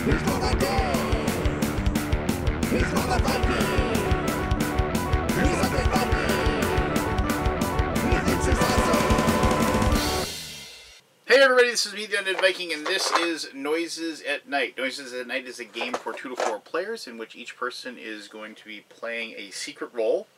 Here's what I did. Here's what I did. Here's something funny. He thinks it's awesome. Hey everybody, this is me, the Undead Viking, and this is Noises at Night. Noises at Night is a game for 2 to 4 players in which each person is going to be playing a secret role.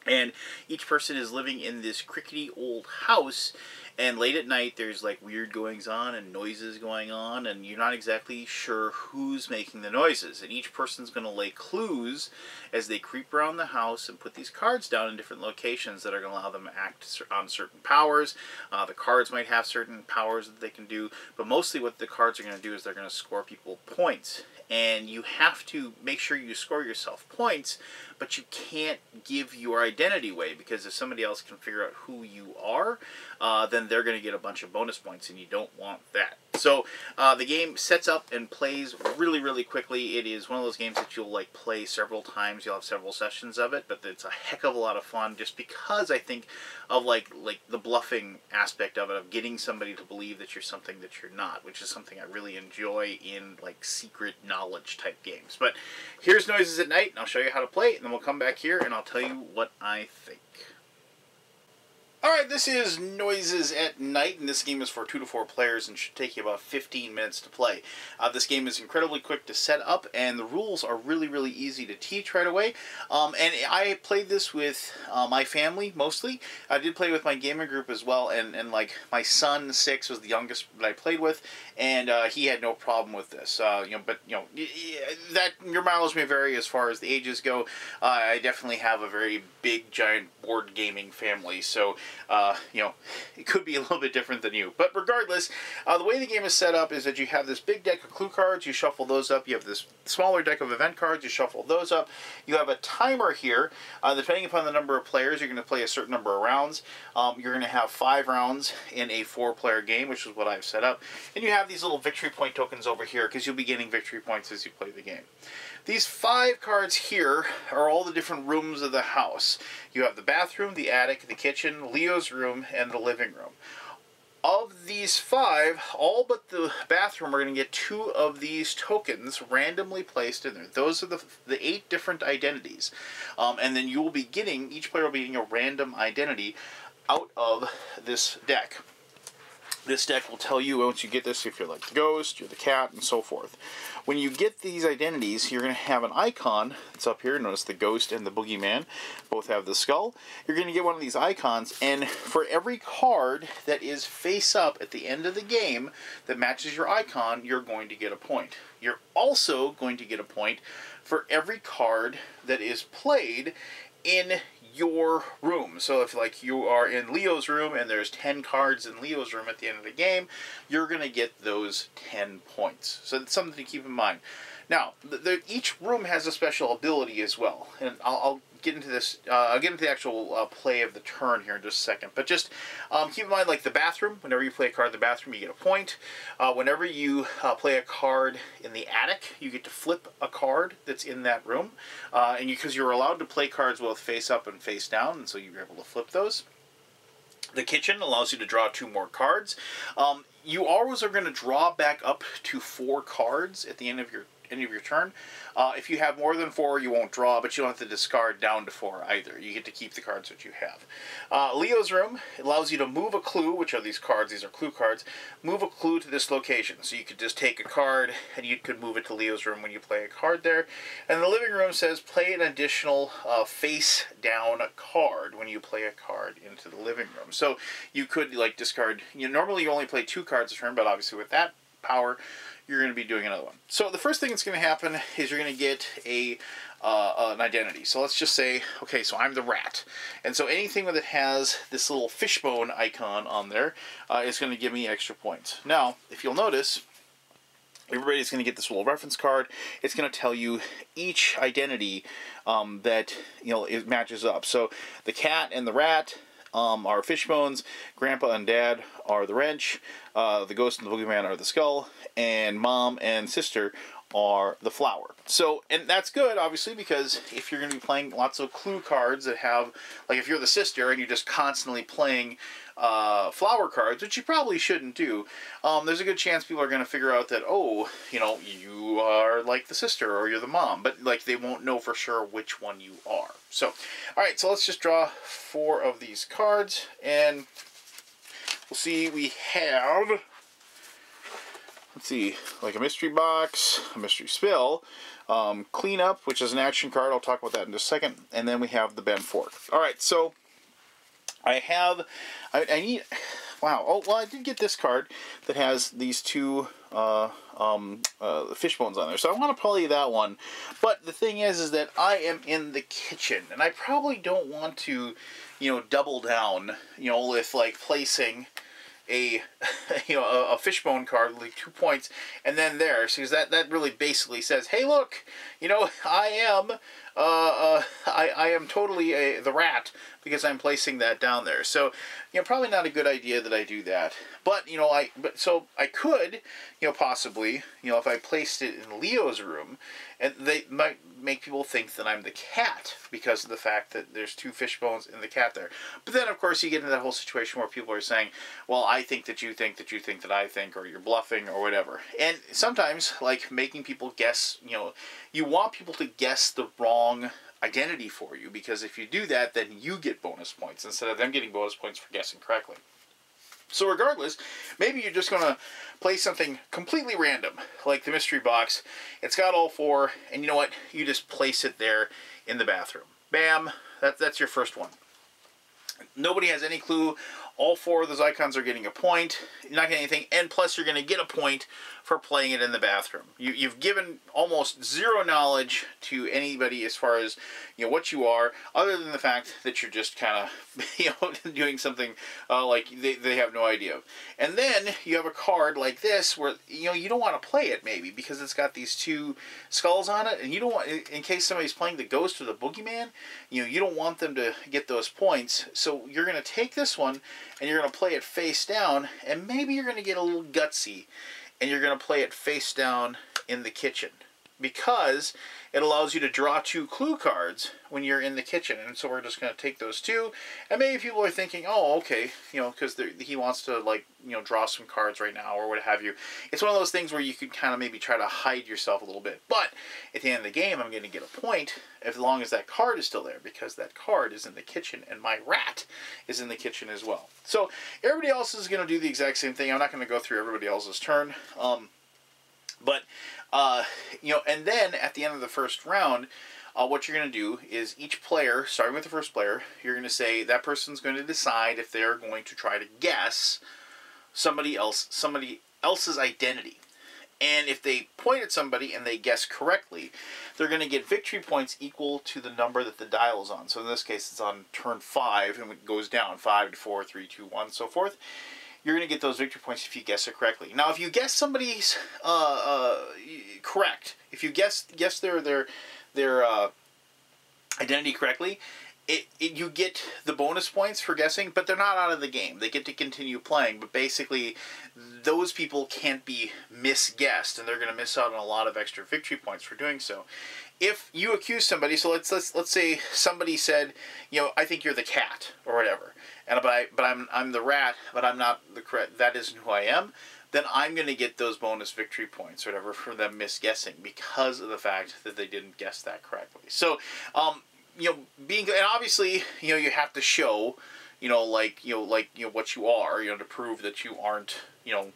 And each person is living in this crickety old house, and late at night there's like weird goings on and noises going on, and you're not exactly sure who's making the noises. And each person's going to lay clues as they creep around the house and put these cards down in different locations that are going to allow them to act on certain powers. The cards might have certain powers that they can do, but mostly what the cards are going to do is they're going to score people points. And you have to make sure you score yourself points, but you can't give your identity away, because if somebody else can figure out who you are, then they're going to get a bunch of bonus points, and you don't want that. So the game sets up and plays really, really quickly. It is one of those games that you'll like play several times. You'll have several sessions of it, but it's a heck of a lot of fun just because I think of like the bluffing aspect of it, of getting somebody to believe that you're something that you're not, which is something I really enjoy in like secret knowledge type games. But here's Noises at Night, and I'll show you how to play it, and then we'll come back here and I'll tell you what I think. Alright, this is Noises at Night, and this game is for 2 to 4 players and should take you about 15 minutes to play. This game is incredibly quick to set up, and the rules are really, really easy to teach right away. And I played this with my family, mostly. I did play with my gaming group as well, and like, my son, 6, was the youngest that I played with, and he had no problem with this. But that your mileage may vary as far as the ages go. I definitely have a very big, giant board gaming family, so it could be a little bit different than you. But regardless, the way the game is set up is that you have this big deck of clue cards, you shuffle those up. You have this smaller deck of event cards, you shuffle those up. You have a timer here. Depending upon the number of players, you're going to play a certain number of rounds. You're going to have 5 rounds in a 4-player game, which is what I've set up. And you have these little victory point tokens over here, because you'll be getting victory points as you play the game. These 5 cards here are all the different rooms of the house. You have the bathroom, the attic, the kitchen, Leo's room, and the living room. Of these 5, all but the bathroom are going to get 2 of these tokens randomly placed in there. Those are the 8 different identities. And then you will be getting, each player will be getting a random identity out of this deck. This deck will tell you, once you get this, if you're like the ghost, you're the cat, and so forth. When you get these identities, you're going to have an icon that's up here. Notice the ghost and the boogeyman both have the skull. You're going to get one of these icons, and for every card that is face up at the end of the game that matches your icon, you're going to get a point. You're also going to get a point for every card that is played in your room. So if like you are in Leo's room and there's 10 cards in Leo's room at the end of the game, you're going to get those 10 points. So that's something to keep in mind. Now, each room has a special ability as well, and I'll get into this. I'll get into the actual play of the turn here in just a second. But just keep in mind, like the bathroom. Whenever you play a card in the bathroom, you get a point. Whenever you play a card in the attic, you get to flip a card that's in that room, and because you're allowed to play cards both face up and face down, and so you're able to flip those. The kitchen allows you to draw 2 more cards. You always are going to draw back up to 4 cards at the end of your turn. If you have more than 4, you won't draw, but you don't have to discard down to 4 either. You get to keep the cards that you have. Leo's room allows you to move a clue, which are these cards. These are clue cards. Move a clue to this location. So you could just take a card, and you could move it to Leo's room when you play a card there. And the living room says play an additional face-down card when you play a card into the living room. So you could like discard. Normally you only play 2 cards a turn, but obviously with that power, you're going to be doing another one. So the first thing that's going to happen is you're going to get an identity. So let's just say, okay, so I'm the rat. And so anything that has this little fishbone icon on there is going to give me extra points. Now, if you'll notice, everybody's going to get this little reference card. It's going to tell you each identity that it matches up. So the cat and the rat are fishbones, Grandpa and Dad are the wrench, the ghost and the boogeyman are the skull, and Mom and Sister are the flower. So, and that's good, obviously, because if you're going to be playing lots of clue cards that have, like if you're the sister and you're just constantly playing flower cards, which you probably shouldn't do, there's a good chance people are going to figure out that, oh, you know, you are like the sister or you're the mom, but like they won't know for sure which one you are. So, all right, so let's just draw 4 of these cards, and we'll see. We have, let's see, like a mystery box, a mystery spill, cleanup, which is an action card. I'll talk about that in just a second. And then we have the bent fork. All right, so I need, wow. Oh, well, I did get this card that has these 2 fish bones on there. So I want to play that one. But the thing is that I am in the kitchen, and I probably don't want to, you know, double down, you know, with like placing a a fishbone card, like 2 points, and then there, because that really basically says, hey, look, you know, I am totally the rat because I'm placing that down there. So, you know, probably not a good idea that I do that. But, you know, so I could, you know, possibly, you know, if I placed it in Leo's room, and they might make people think that I'm the cat because of the fact that there's 2 fish bones in the cat there. But then, of course, you get into that whole situation where people are saying, well, I think that you think that you think that I think, or you're bluffing, or whatever. And sometimes, like, making people guess, you know, you want people to guess the wrong identity for you, because if you do that, then you get bonus points instead of them getting bonus points for guessing correctly. So regardless, maybe you're just going to play something completely random, like the mystery box. It's got all 4, and you know what? You just place it there in the bathroom. Bam! That's your first one. Nobody has any clue. All 4 of those icons are getting a point. You're not getting anything, and plus you're going to get a point for playing it in the bathroom. You've given almost 0 knowledge to anybody as far as, you know, what you are, other than the fact that you're just kind of, you know, doing something like they have no idea of. And then you have a card like this where, you know, you don't want to play it maybe because it's got these 2 skulls on it, and you don't want, in case somebody's playing the ghost or the boogeyman, you know, you don't want them to get those points. So you're going to take this one and you're going to play it face down, and maybe you're going to get a little gutsy, and you're going to play it face down in the kitchen, because it allows you to draw 2 clue cards when you're in the kitchen. And so we're just going to take those 2, and maybe people are thinking, oh, okay, you know, because he wants to, like, you know, draw some cards right now or what have you. It's one of those things where you could kind of maybe try to hide yourself a little bit, but at the end of the game, I'm going to get a point as long as that card is still there, because that card is in the kitchen, and my rat is in the kitchen as well. So everybody else is going to do the exact same thing. I'm not going to go through everybody else's turn, but you know, and then at the end of the first round, what you're going to do is each player, starting with the first player, you're going to say that person's going to decide if they're going to try to guess somebody else's identity. And if they point at somebody and they guess correctly, they're going to get victory points equal to the number that the dial is on. So in this case, it's on turn 5, and it goes down 5 to 4, 3, 2, 1, so forth. You're going to get those victory points if you guess it correctly. Now, if you guess somebody's correct, if you guess their identity correctly, you get the bonus points for guessing, but they're not out of the game. They get to continue playing, but basically those people can't be misguessed, and they're going to miss out on a lot of extra victory points for doing so. If you accuse somebody, so let's say somebody said, you know, I think you're the cat or whatever, and but I'm the rat, but I'm not the correct. That isn't who I am. Then I'm going to get those bonus victory points or whatever for them misguessing because of the fact that they didn't guess that correctly. So, you know, and obviously, you know, you have to show, you know, like what you are, you know, to prove that you aren't, you know,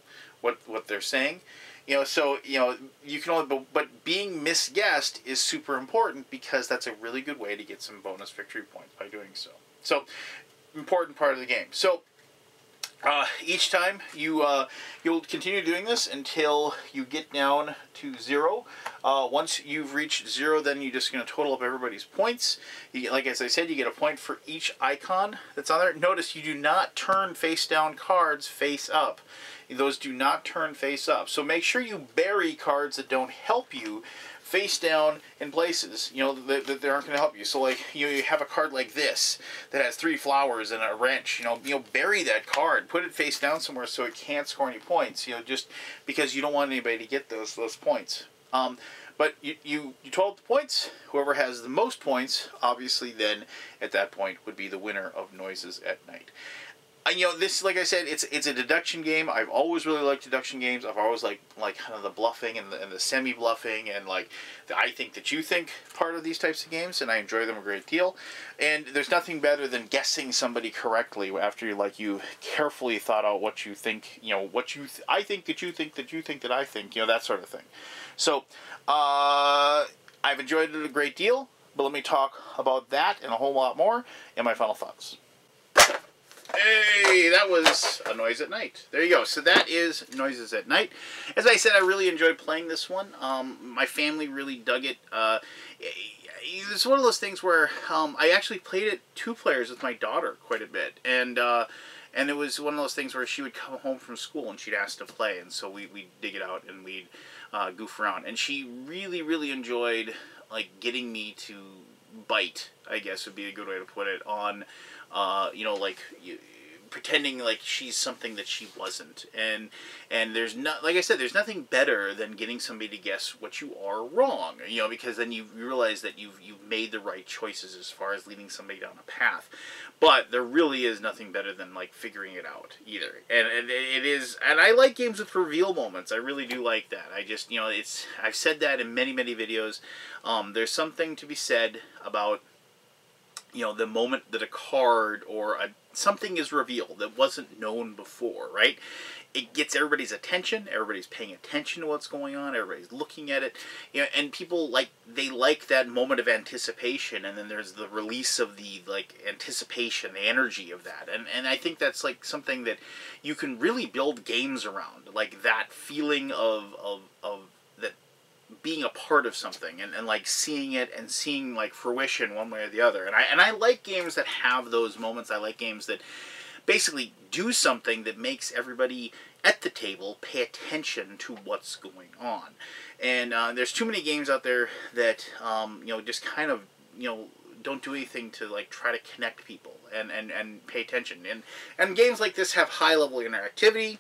what they're saying. You know, so, you know, you can only, but being misguessed is super important because that's a really good way to get some bonus victory points by doing so. So, important part of the game. So, each time you'll continue doing this until you get down to 0. Once you've reached 0, then you're just going to total up everybody's points. You get, like as I said, you get a point for each icon that's on there. Notice you do not turn face down cards face up. Those do not turn face up. So make sure you bury cards that don't help you face down in places, you know, that aren't going to help you. So, like, you have a card like this that has 3 flowers and a wrench. You know, bury that card, put it face down somewhere so it can't score any points. You know, just because you don't want anybody to get those points. But you total up the points. Whoever has the most points, obviously, then at that point would be the winner of Noises at Night. You know, this, like I said, it's a deduction game. I've always really liked deduction games. I've always liked kind of the bluffing and the semi bluffing and like the I think that you think part of these types of games, and I enjoy them a great deal. And there's nothing better than guessing somebody correctly after you carefully thought out what you think. You know, what I think that you think that you think that I think. You know, that sort of thing. So I've enjoyed it a great deal. But let me talk about that and a whole lot more in my final thoughts. Hey, that was A Noise at Night. There you go. So that is Noises at Night. As I said, I really enjoyed playing this one. My family really dug it. It's one of those things where I actually played it 2 players with my daughter quite a bit. And it was one of those things where she would come home from school and she'd ask to play. And so we'd dig it out and we'd goof around. And she really, really enjoyed like getting me to bite, I guess would be a good way to put it, on you know, like pretending like she's something that she wasn't, and there's not, like I said, there's nothing better than getting somebody to guess what you are wrong, you know, because then you realize that you've made the right choices as far as leading somebody down a path. But there really is nothing better than like figuring it out either, and it is, and I like games with reveal moments. I really do like that. I just, you know, I've said that in many videos. There's something to be said about, you know, the moment that a card or something is revealed that wasn't known before, right? It gets everybody's attention. Everybody's paying attention to what's going on. Everybody's looking at it, you know, and people they like that moment of anticipation. And then there's the release of the like anticipation, the energy of that. And I think that's like something that you can really build games around, like that feeling of that, being a part of something and like seeing it and seeing like fruition one way or the other. And I like games that have those moments. I like games that basically do something that makes everybody at the table pay attention to what's going on. And there's too many games out there that you know, just kind of, you know, don't do anything to like try to connect people and pay attention. And games like this have high level interactivity.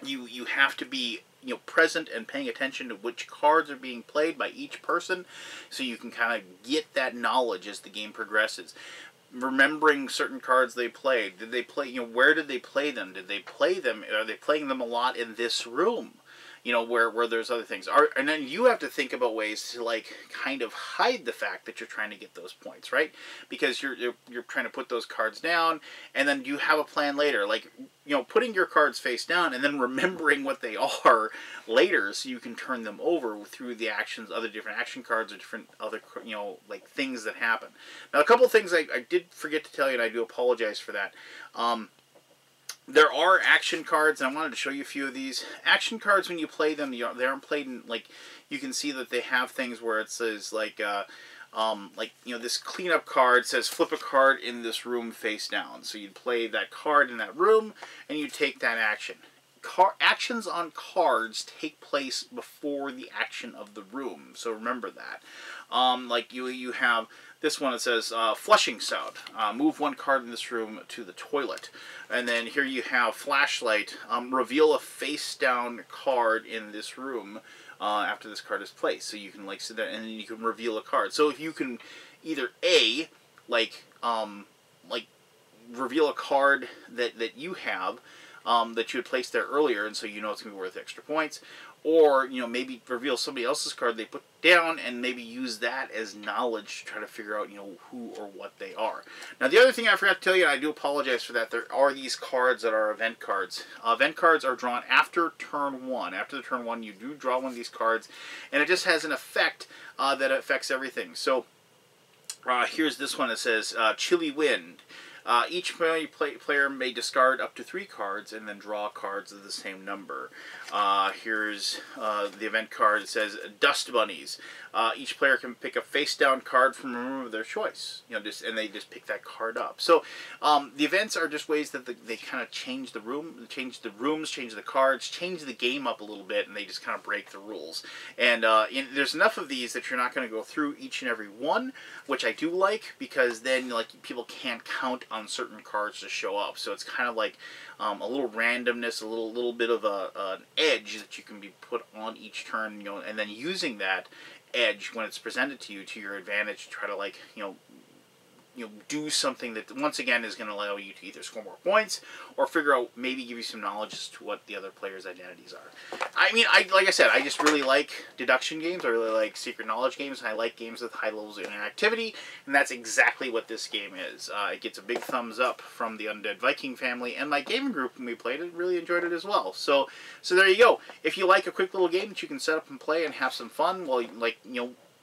You have to be, you know, present and paying attention to which cards are being played by each person, so you can kind of get that knowledge as the game progresses. Remembering certain cards they played. Did they play, you know, where did they play them? Did they play them? Are they playing them a lot in this room? You know, where there's other things. And then you have to think about ways to like kind of hide the fact that you're trying to get those points, right? Because you're trying to put those cards down, and then you have a plan later, like, you know, putting your cards face down and then remembering what they are later, so you can turn them over through the actions, other different action cards or different other, you know, like things that happen. Now, a couple of things I did forget to tell you, and I do apologize for that. There are action cards, and I wanted to show you a few of these. Action cards, when you play them, they aren't played in, like, you can see that they have things where it says, like, you know, this cleanup card says flip a card in this room face down. So you'd play that card in that room, and you take that action. Actions on cards take place before the action of the room, so remember that. Like you have this one that says flushing sound. Move one card in this room to the toilet. And then here you have flashlight. Reveal a face down card in this room after this card is placed. So you can like sit there and then you can reveal a card. So if you can either A, like reveal a card that you have that you had placed there earlier, and so you know it's going to be worth extra points. Or, you know, maybe reveal somebody else's card they put down and maybe use that as knowledge to try to figure out, you know, who or what they are. Now, the other thing I forgot to tell you, and I do apologize for that, there are these cards that are event cards. Event cards are drawn after turn 1. After the turn 1, you do draw one of these cards, and it just has an effect that affects everything. So, here's this one that says Chilly Wind. Each player may discard up to 3 cards and then draw cards of the same number. Here's the event card. It says Dust Bunnies. Each player can pick a face-down card from a room of their choice. You know, and they just pick that card up. So the events are just ways that they kind of change the room, change the rooms, change the cards, change the game up a little bit, and they just kind of break the rules. And there's enough of these that you're not going to go through each and every one, which I do like, because then like people can't count on certain cards to show up. So it's kind of like a little randomness, a little bit of an edge that you can be put on each turn, you know, and then using that edge when it's presented to you to your advantage to try to, like, do something that once again is going to allow you to either score more points or figure out, maybe give you some knowledge as to what the other players' identities are. I mean, like I said, I just really like deduction games. I really like secret knowledge games, and I like games with high levels of interactivity, and that's exactly what this game is. It gets a big thumbs up from the Undead Viking family, and my gaming group when we played it really enjoyed it as well. So there you go. If you like a quick little game that you can set up and play and have some fun, well, like,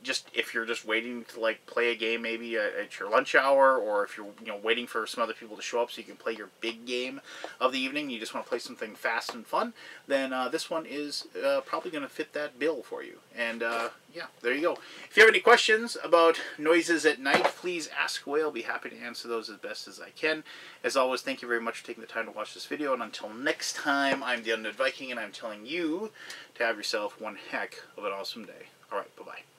just if you're just waiting to, like, play a game maybe at your lunch hour, or if you're waiting for some other people to show up so you can play your big game of the evening, you just want to play something fast and fun, then this one is probably going to fit that bill for you. And yeah, there you go. If you have any questions about Noises at Night, please ask away. I'll be happy to answer those as best as I can. As always, thank you very much for taking the time to watch this video, and until next time, I'm the Undead Viking, and I'm telling you to have yourself one heck of an awesome day. Alright, bye-bye.